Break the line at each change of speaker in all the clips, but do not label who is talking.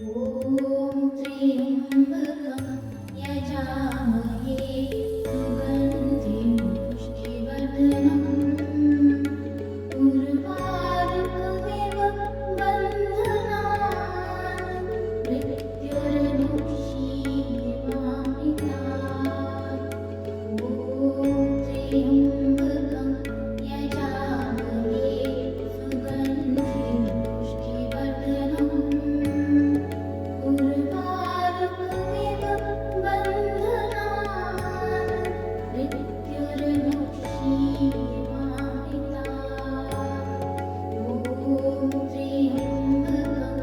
ॐ त्र्यम्बकं यजामहे सुगन्धिं पुष्टिवर्धनम् उर्वारुकमिव बन्धनान् मृत्युर्मुक्षीयमामृतात् ॐ त्र्यम्बकं यजामहे सुगन्धिं पुष्टिवर्धनम् उर्वारुकमिव बन्धनान् मृत्युर्मुक्षीयमामृतात् ॐ त्र्यम्बकं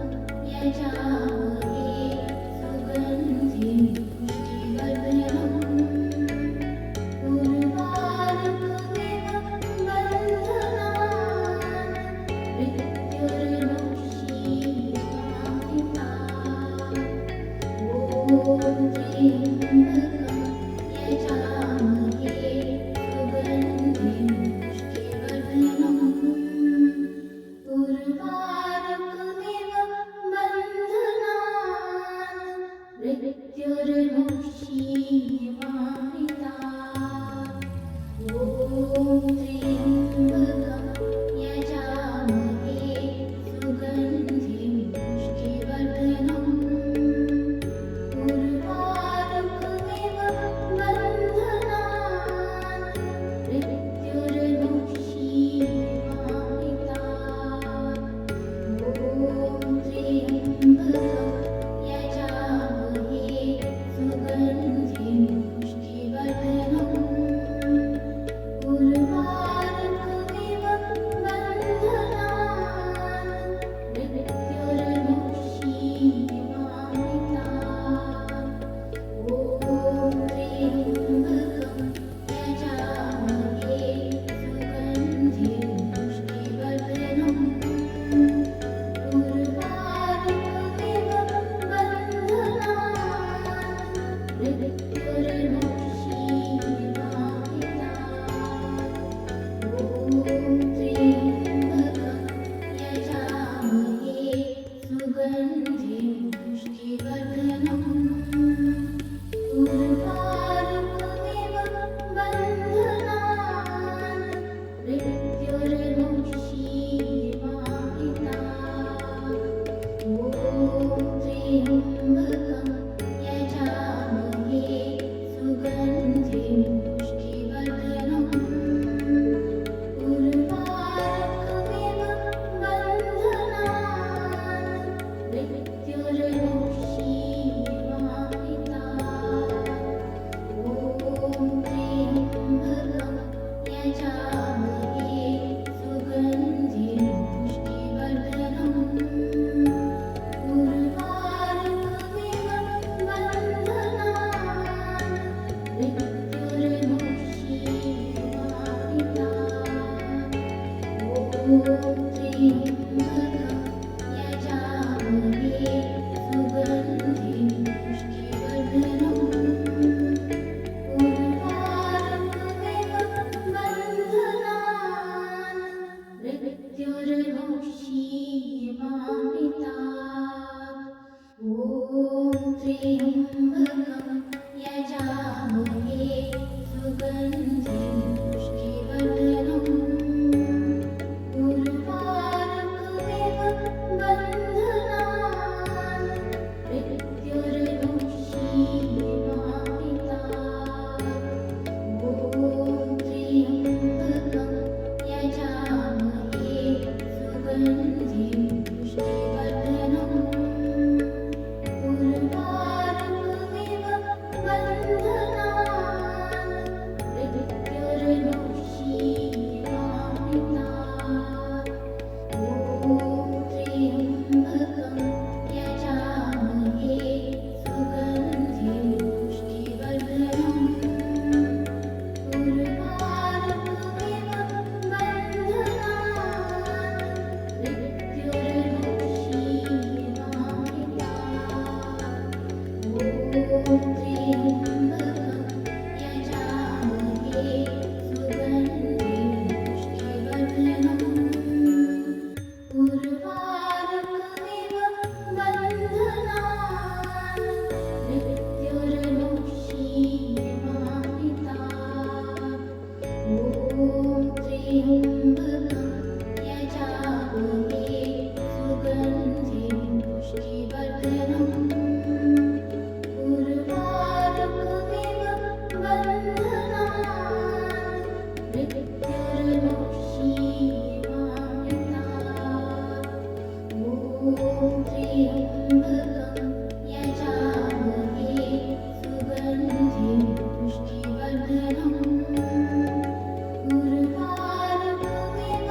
यजामहे सुगन्धिं पुष्टिवर्धनम् उर्वारुकमिव बन्धनान् मृत्युर्मुक्षीयमामृतात् ॐ त्र्यम्बकं यजामहे सुगन्धिं पुष्टिवर्धनम् उर्वारुकमिव बन्धनान् मृत्युर्मुक्षीयमामृतात् ॐ त्र्यम्बकं यजामहे सुगन्धिं पुष्टिवर्धनम् उर्वारुकमिव बन्धनान् मृत्युर्मुक्षीयमामृतात् ॐ त्र्यम्बकं यजामहे सुगन्धिं पुष्टिवर्धनम् उर्वारुकमिव बन्धनान् मृत्युर्मुक्षीयमामृतात् ॐ त्र्यम्बकं यजामहे सुगन्धिं पुष्टिवर्धनम् उर्वारुकमिव बन्धनान् मृत्युर्मुक्षीयमामृतात् ॐ त्र्यम्बकं यजामहे सुगन्धिं पुष्टिवर्धनम् उर्वारुकमिव बन्धनान् मृत्युर्मुक्षीयमामृतात् ॐ त्र्यम्बकं यजामहे सुगन्धिं पुष्टिवर्धनम् उर्वारुकमिव बन्धनान् मृत्युर्मुक्षीयमामृतात् ॐ त्र्यम्बकं यजामहे सुगन्धिं पुष्टिवर्धनम् उर्वारुकमिव यजामहे सुगन्धिं पुष्टिवर्धनम् उर्वारुकमिव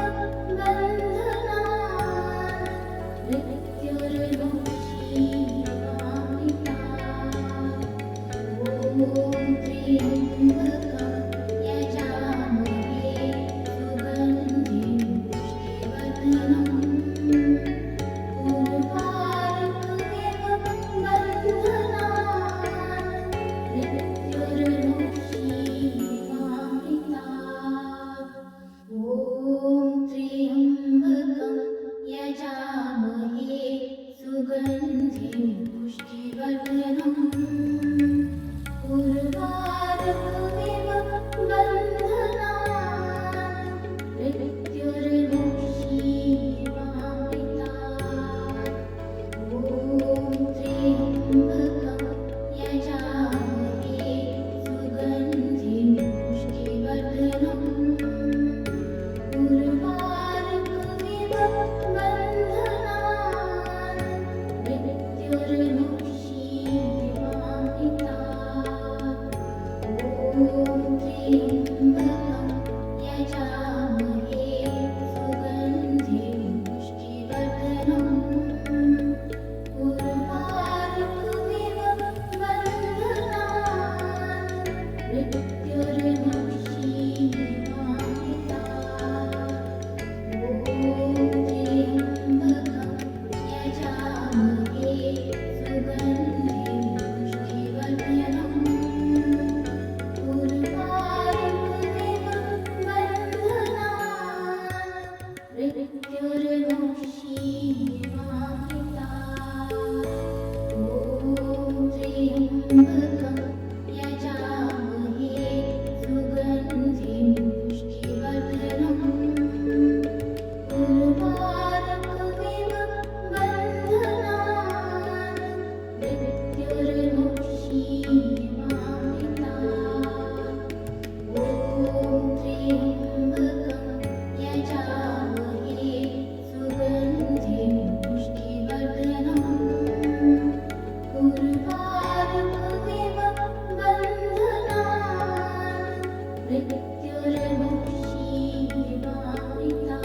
बन्धनान् मृत्युर्मुक्षीयमामृता ॐ त्र्यम्बकं यजामहे सुगन्धिं पुष्टिवर्धनम् उर्वारुकमिव बन्धनान् मृत्युर्मुक्षीयमामृता ॐ त्र्यम्बकं यजामहे सुगन्धिं पुष्टिवर्धनम् उर्वारुकमिव बन्धनान् मृत्युर्मुक्षीयमामृता ॐ त्र्यम्बकं यजामहे सुगन्धिं पुष्टिवर्धनम् उर्वारुकमिव बन्धनान् मृत्युर्मुक्षीयमामृता ॐ त्र्यम्बकं यजामहे सुगन्धिं पुष्टिवर्धनम् उर्वारुकमिव बन्धनान् मृत्युर्मुक्षीयमामृता ॐ त्र्यम्बकं यजामहे सुगन्धिं पुष्टिवर्धनम् उर्वारुकमिव बन्धनान् मृत्युर्मुक्षीयमामृता ॐ त्र्यम्बकं यजामहे सुगन्धिं पुष्टिवर्धनम् उर्वारुकमिव बन्धनान् मृत्युर्मुक्षीयमामृता ॐ त्र्यम्बकं यजामहे सुगन्धिं पुष्टिवर्धनम् उर्वारुकमिव बन्धनान् मृत्युर्मुक्षीयमामृता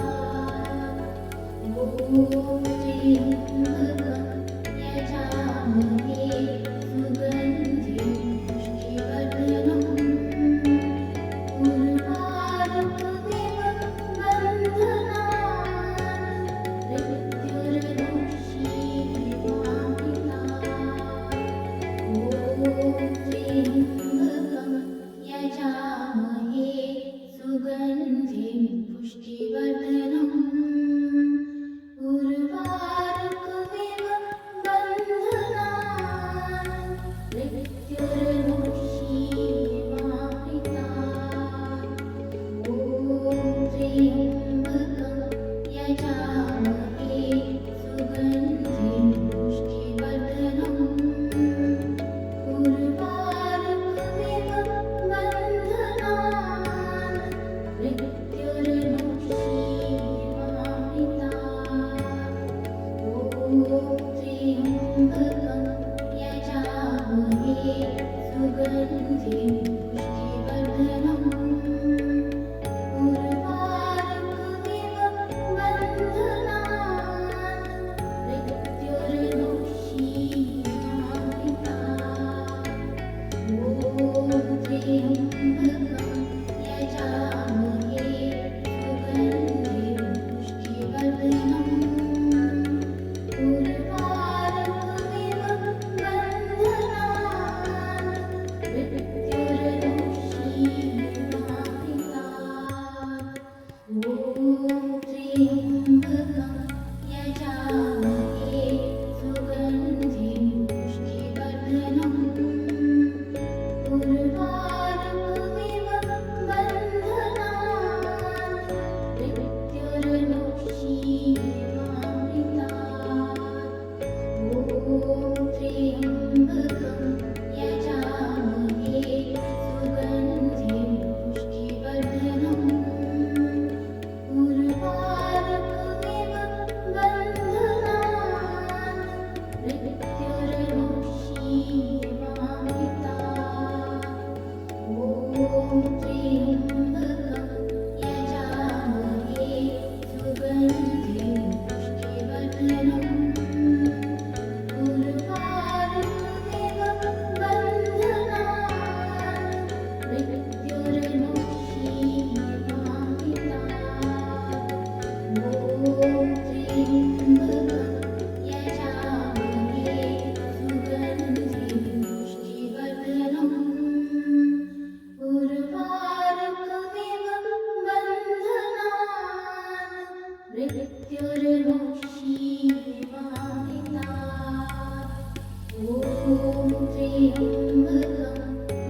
ॐ त्र्यम्बकं यजामहे सुगन्धिं पुष्टिवर्धनम् उर्वारुकमिव बन्धनान् मृत्युर्मुक्षीयमामृता ॐ त्र्यम्बकं यजामहे सुगन्धिं पुष्टिवर्धनम् उर्वारुकमिव बन्धनान् मृत्युर्मुक्षीयमामृता ॐ त्र्यम्बकं यजामहे सुगन्धिं पुष्टिवर्धनम् उर्वारुकमिव बन्धनान् मृत्युर्मुक्षीयमामृता ॐ त्र्यम्बकं यजामहे सुगन्धिं पुष्टिवर्धनम् उर्वारुकमिव बन्धनान् मृत्युर्मुक्षीयमामृता ॐ त्र्यम्बकं यजामहे सुगन्धिं पुष्टिवर्धनम् उर्वारुकमिव बन्धनान्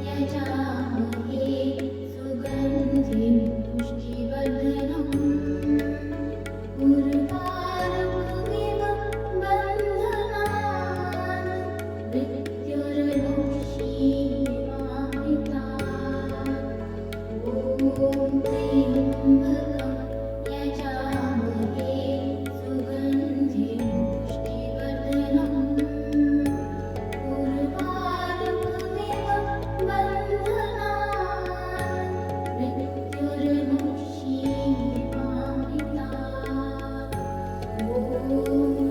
यजामहे सुगन्धिं पुष्टिवर्धनम् उर्वारुकमिव बन्धनान् मृत्युर्मुक्षीमामृतात् ॐ त्र्यम्बकं यजामहे सुगन्धिं पुष्टिवर्धनम् उर्वारुकमिव बन्धनान् मृत्युर्मुक्षीमामृतात् ॐ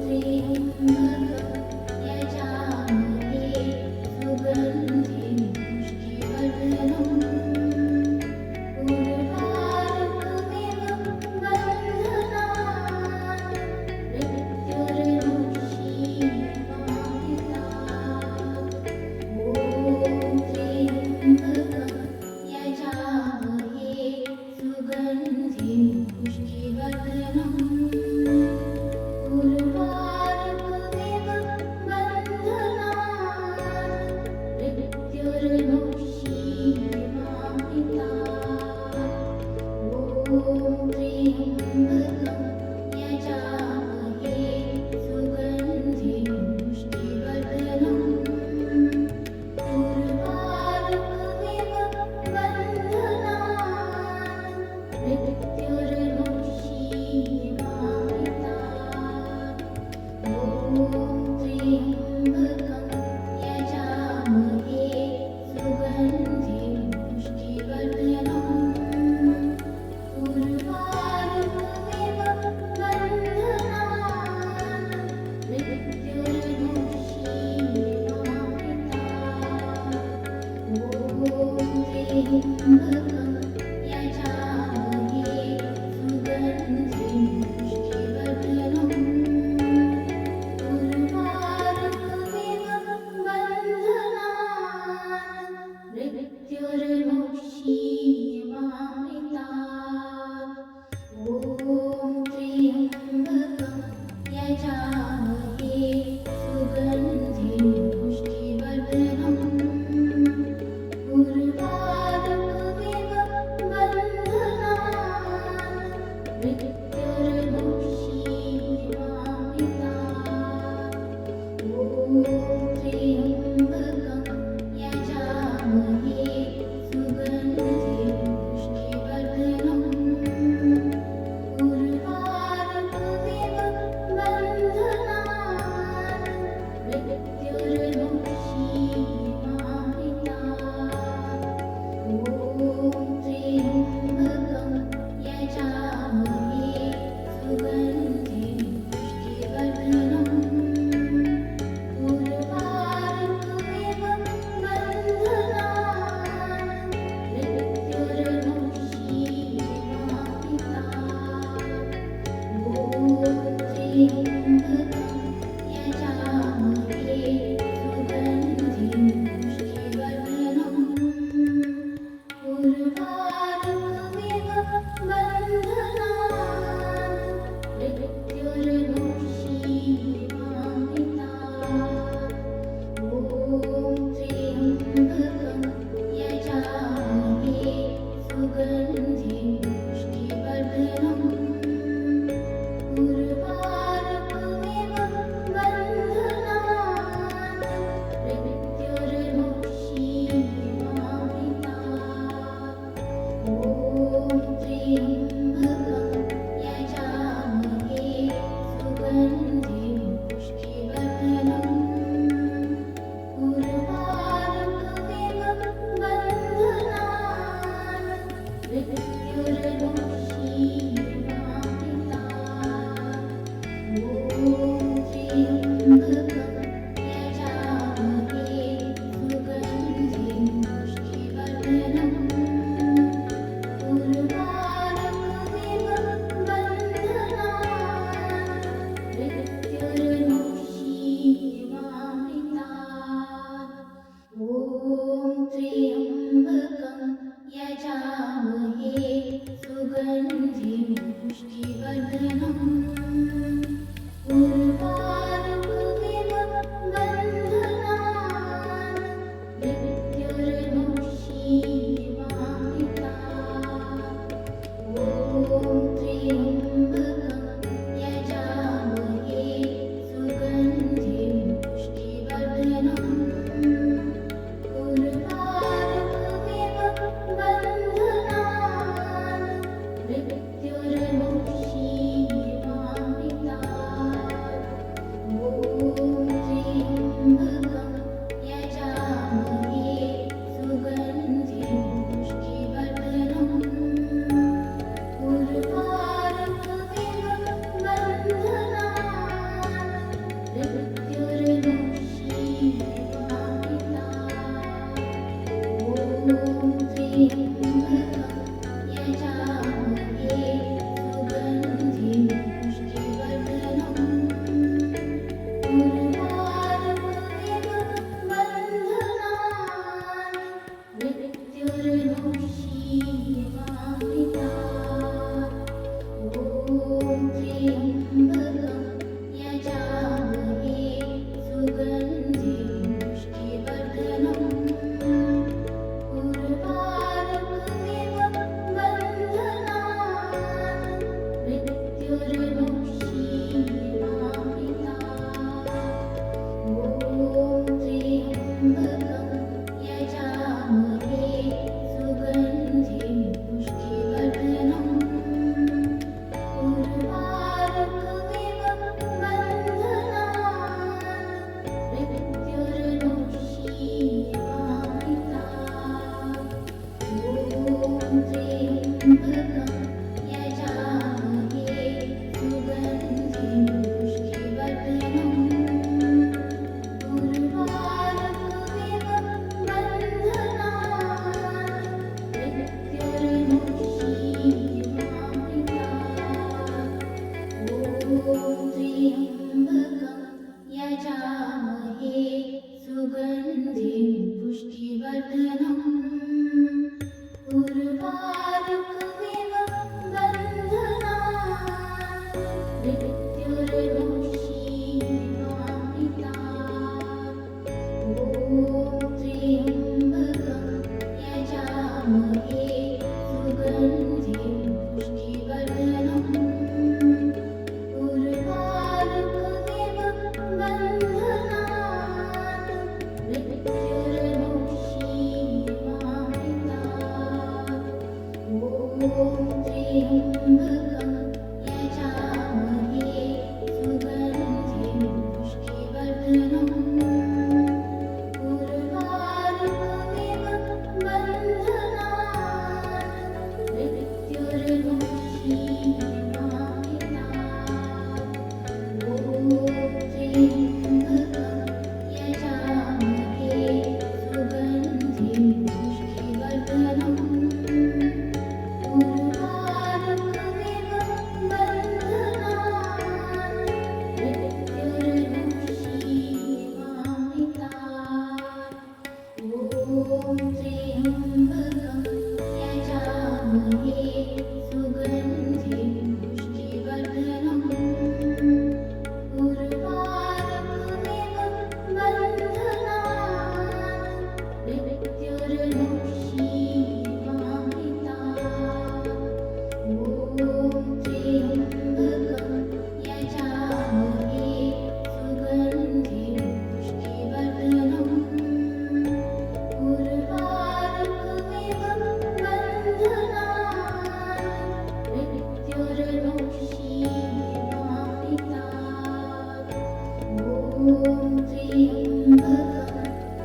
त्र्यम्बकं यजामहे सुगन्धिं पुष्टिवर्धनम् उर्वारुकमिव बन्धनान् मृत्युर्मुक्षीमामृतात् ॐ त्र्यम्बकं यजामहे सुगन्धिं पुष्टिवर्धनम् उर्वारुकमिव बन्धनान् मृत्युर्मुक्षीमामृतात् ॐ त्र्यम्बकं यजामहे सुगन्धिं पुष्टिवर्धनम् उर्वारुकमिव बन्धनान् मृत्युर्मुक्षीमामृतात् ॐ त्र्यम्बकं यजामहे सुगन्धिं पुष्टिवर्धनम् उर्वारुकमिव बन्धनान् मृत्युर्मुक्षीमामृतात् ॐ त्र्यम्बकं यजामहे सुगन्धिं पुष्टिवर्धनम् उर्वारुकमिव बन्धनान् मृत्युर्मुक्षीमामृतात् ॐ त्र्यम्बकं यजामहे सुगन्धिं पुष्टिवर्धनम् उर्वारुकमिव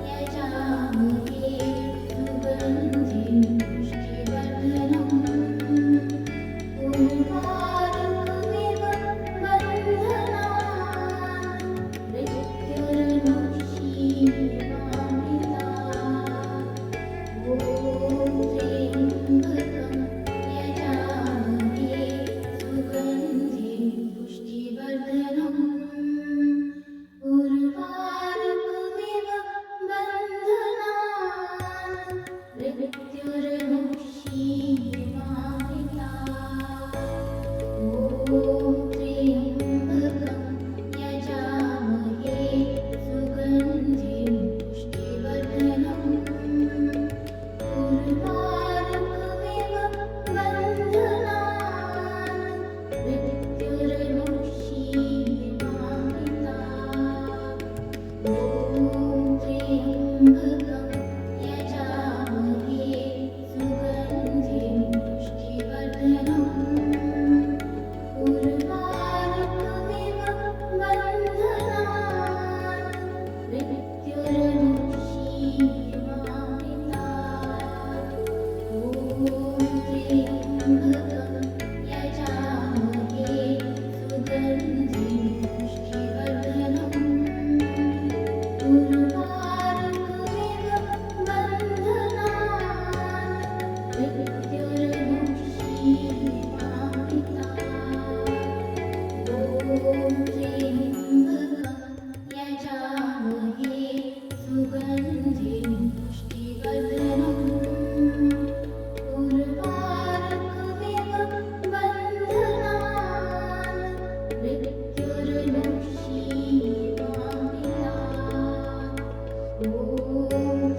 यजामहे सुगन्धिं पुष्टिवर्धनम् उर्वारुकमिव बन्धनान् मृत्युर्मुक्षीयमामृतात् ॐ त्र्यम्बकं यजामहे सुगन्धिं पुष्टिवर्धनम् उर्वारुकमिव बन्धनान् मृत्युर्मुक्षीयमामृतात् ॐ त्र्यम्बकं यजामहे सुगन्धिं पुष्टिवर्धनम् उर्वारुकमिव बन्धनान् मृत्युर्मुक्षीयमामृतात् ॐ त्र्यम्बकं यजामहे सुगन्धिं पुष्टिवर्धनम् उर्वारुकमिव बन्धनान् मृत्युर्मुक्षीयमामृतात् ॐ त्र्यम्बकं यजामहे सुगन्धिं पुष्टिवर्धनम् उर्वारुकमिव बन्धनान् मृत्युर्मुक्षीयमामृतात् ॐ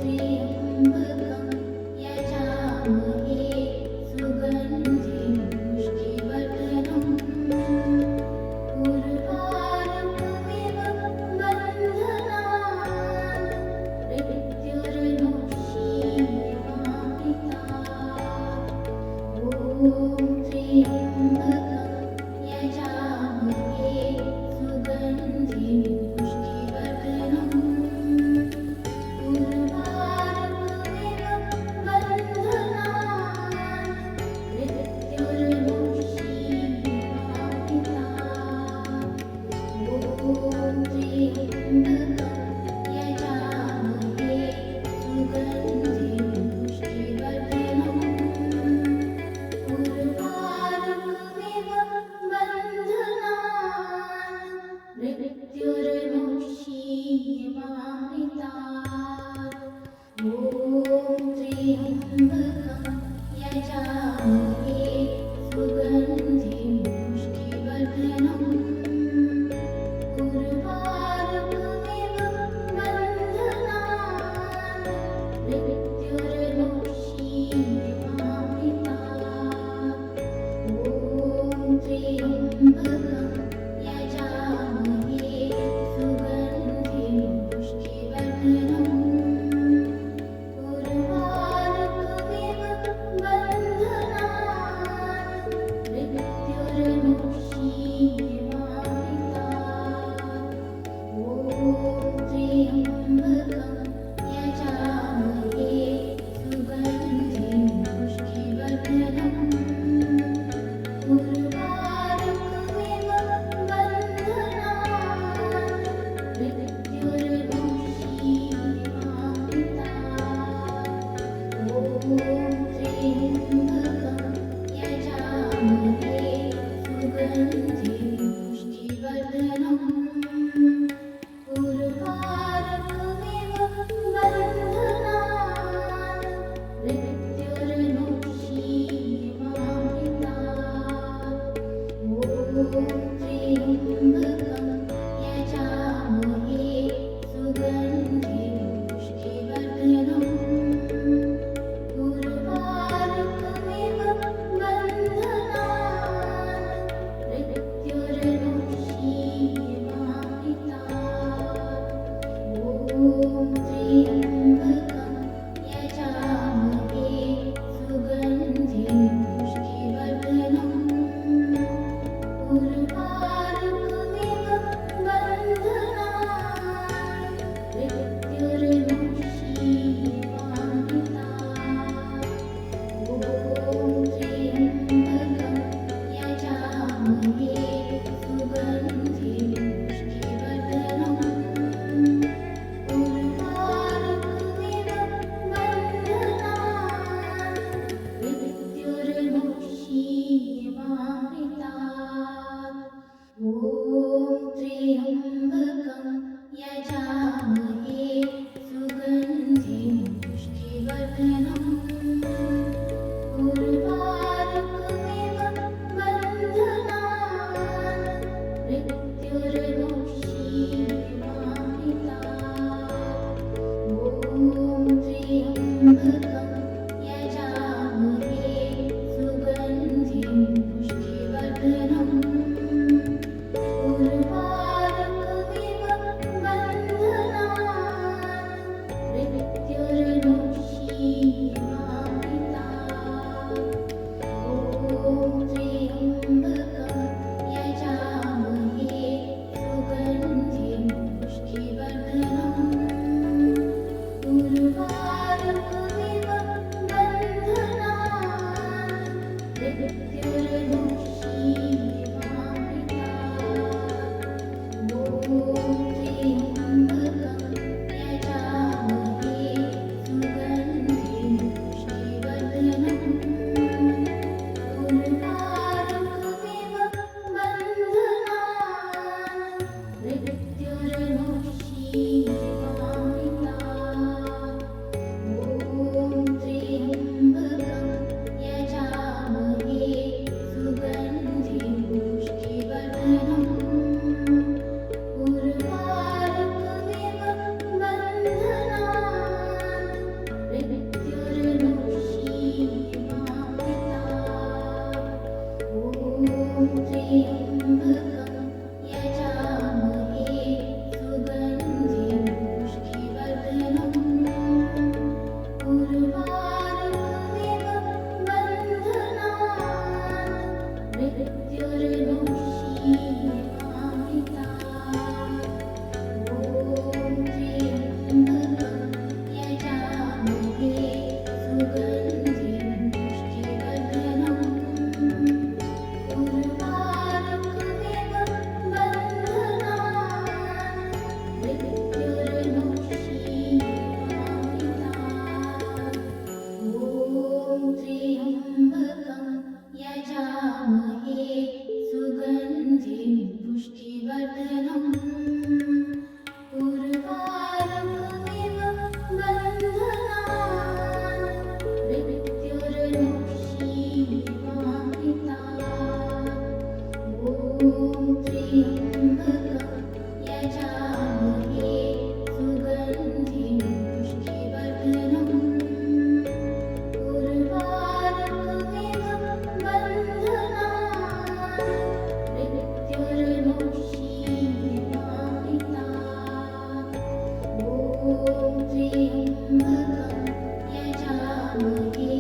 त्र्यम्बकं यजामहे सुगन्धिं पुष्टिवर्धनम् उर्वारुकमिव बन्धनान् मृत्युर्मुक्षीयमामृतात् ॐ त्र्यम्बकं यजामहे सुगन्धिं पुष्टिवर्धनम् उर्वारुकमिव बन्धनान् मृत्युर्मुक्षीयमामृतात् ॐ त्र्यम्बकं यजामहे सुगन्धिं पुष्टिवर्धनम् उर्वारुकमिव बन्धनान् मृत्युर्मुक्षीयमामृतात् ॐ त्र्यम्बकं यजामहे सुगन्धिं पुष्टिवर्धनम् उर्वारुकमिव बन्धनान् मृत्युर्मुक्षीयमामृतात् ॐ त्र्यम्बकं यजामहे सुगन्धिं पुष्टिवर्धनम् उर्वारुकमिव बन्धनान् मृत्युर्मुक्षीयमामृतात् ॐ त्र्यम्बकं यजामहे सुगन्धिं पुष्टिवर्धनम् उर्वारुकमिव बन्धनान् मृत्युर्मुक्षीयमामृतात् ॐ त्र्यम्बकं यजामहे सुगन्धिं पुष्टिवर्धनम् उर्वारुकमिव बन्धनान् मृत्युर्मुक्षीयमामृतात् ॐ त्र्यम्बकं यजामहे सुगन्धिं पुष्टिवर्धनम् उर्वारुकमिव बन्धनान् मृत्युर्मुक्षीयमामृतात् ॐ त्र्यम्बकं यजामहे सुगन्धिं पुष्टिवर्धनम् उर्वारुकमिव बन्धनान् यजामहे सुगन्धिं पुष्टिवर्धनम् उर्वारुकमिव बन्धनान् मृत्युर्मुक्षीयमामृतात् ॐ त्र्यम्बकं यजामहे सुगन्धिं पुष्टिवर्धनम् उर्वारुकमिव बन्धनान् मृत्युर्मुक्षीयमामृतात् ॐ त्र्यम्बकं यजामहे सुगन्धिं पुष्टिवर्धनम् उर्वारुकमिव बन्धनान् मृत्युर्मुक्षीयमामृतात् ॐ त्र्यम्बकं यजामहे सुगन्धिं पुष्टिवर्धनम् उर्वारुकमिव बन्धनान् मृत्युर्मुक्षीयमामृतात् ॐ त्र्यम्बकं यजामहे सुगन्धिं पुष्टिवर्धनम् उर्वारुकमिव बन्धनान् मृत्युर्मुक्षीयमामृतात् ॐ त्र्यम्बकं यजामहे सुगन्धिं पुष्टिवर्धनम् उर्वारुकमिव बन्धनान् मृत्युर्मुक्षीयमामृतात् ॐ त्र्यम्बकं यजामहे सुगन्धिं पुष्टिवर्धनम् उर्वारुकमिव बन्धनान् मृत्युर्मुक्षीयमामृतात् ॐ त्र्यम्बकं यजामहे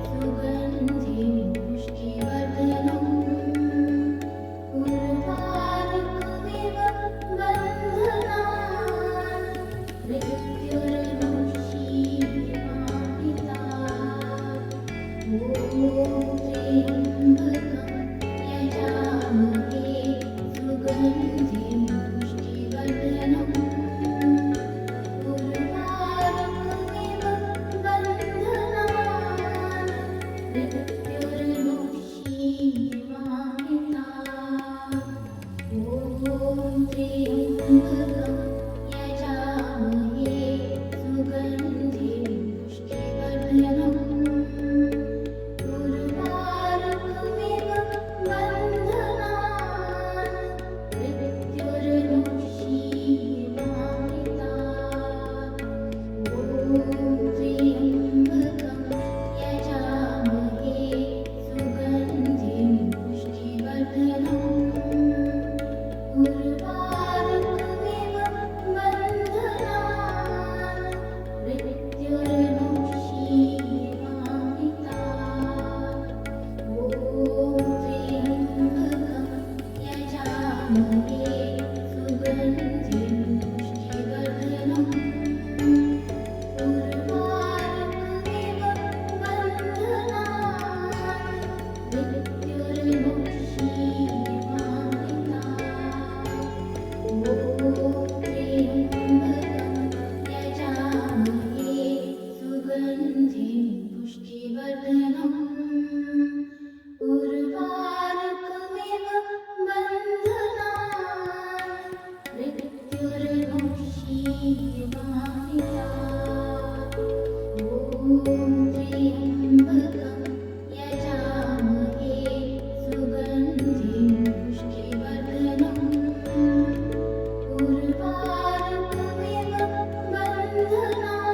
सुगन्धिं पुष्टिवर्धनम् उर्वारुकमिव बन्धनान् मृत्युर्मुक्षीयमामृतात् ॐ त्र्यम्बकं यजामहे सुगन्धिं पुष्टिवर्धनम् उर्वारुकमिव बन्धनान् मृत्युर्मुक्षीयमामृतात् ॐ त्र्यम्बकं यजामहे सुगन्धिं पुष्टिवर्धनम् उर्वारुकमिव बन्धनान् मृत्युर्मुक्षीयमामृतात् ॐ त्र्यम्बकं यजामहे सुगन्धिं पुष्टिवर्धनम् उर्वारुकमिव बन्धनान् मृत्युर्मुक्षीयमामृतात् ॐ त्र्यम्बकं यजामहे सुगन्धिं पुष्टिवर्धनम् उर्वारुकमिव बन्धनान् मृत्युर्मुक्षीयमामृतात् ॐ त्र्यम्बकं यजामहे सुगन्धिं पुष्टिवर्धनम् उर्वारुकमिव बन्धनान् मृत्युर्मुक्षीयमामृतात् ॐ त्र्यम्बकं यजामहे सुगन्धिं पुष्टिवर्धनम् उर्वारुकमिव बन्धनान् मृत्युर्मुक्षीयमामृतात् ॐ त्र्यम्बकं यजामहे सुगन्धिं पुष्टिवर्धनम् उर्वारुकमिव बन्धनान्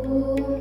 ॐ